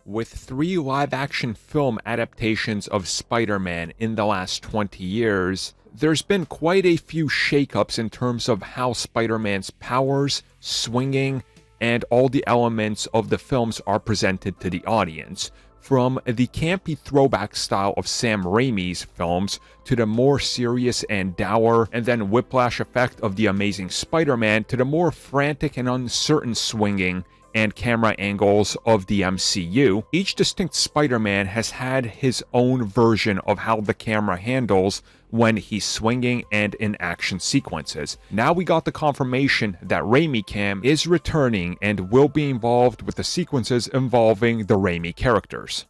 With 3 live-action film adaptations of Spider-Man in the last 20 years, there's been quite a few shakeups in terms of how Spider-Man's powers, swinging, and all the elements of the films are presented to the audience. From the campy throwback style of Sam Raimi's films to the more serious and dour and then whiplash effect of The Amazing Spider-Man to the more frantic and uncertain swinging and camera angles of the MCU, each distinct Spider-Man has had his own version of how the camera handles when he's swinging and in action sequences. Now we got the confirmation that Raimi Cam is returning and will be involved with the sequences involving the Raimi characters.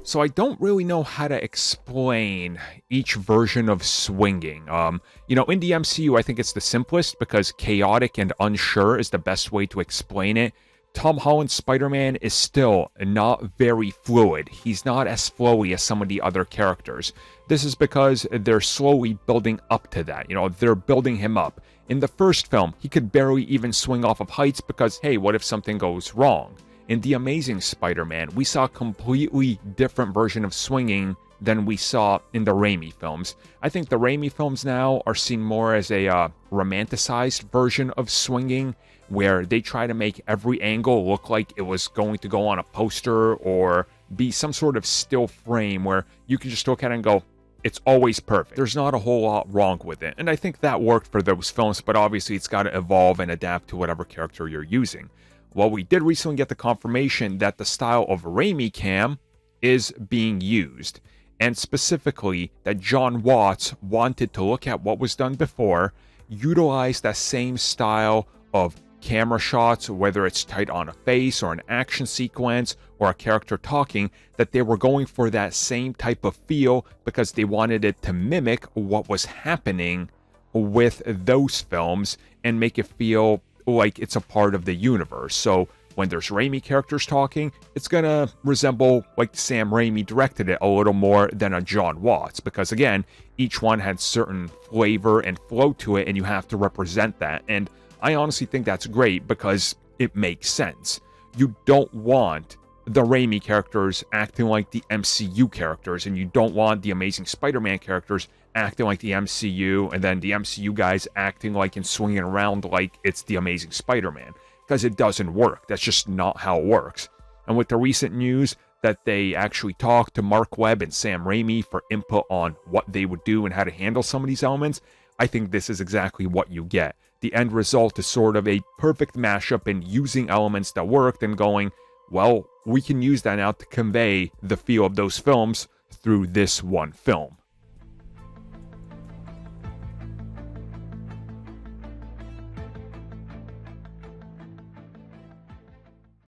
So I don't really know how to explain each version of swinging. In the MCU, I think it's the simplest because chaotic and unsure is the best way to explain it. Tom Holland's Spider-Man is still not very fluid. He's not as flowy as some of the other characters. This is because they're slowly building up to that. They're building him up. In the first film, he could barely even swing off of heights because, hey, what if something goes wrong? In The Amazing Spider-Man, we saw a completely different version of swinging than we saw in the Raimi films. I think the Raimi films now are seen more as a romanticized version of swinging, where they try to make every angle look like it was going to go on a poster or be some sort of still frame where you can just look at it and go, it's always perfect. There's not a whole lot wrong with it. And I think that worked for those films, but obviously it's got to evolve and adapt to whatever character you're using. Well, we did recently get the confirmation that the style of Raimi Cam is being used, and specifically that John Watts wanted to look at what was done before, utilize that same style of camera shots, whether it's tight on a face or an action sequence or a character talking, that they were going for that same type of feel because they wanted it to mimic what was happening with those films and make it feel like it's a part of the universe. So when there's Raimi characters talking, it's gonna resemble like Sam Raimi directed it a little more than a John Watts, because again, each one had certain flavor and flow to it and you have to represent that. And I honestly think that's great because it makes sense. You don't want the Raimi characters acting like the MCU characters, and you don't want the Amazing Spider-Man characters acting like the MCU, and then the MCU guys acting like and swinging around like it's the Amazing Spider-Man, because it doesn't work. That's just not how it works. And with the recent news that they actually talked to Mark Webb and Sam Raimi for input on what they would do and how to handle some of these elements, I think this is exactly what you get. The end result is sort of a perfect mashup in using elements that worked and going, well, we can use that now to convey the feel of those films through this one film.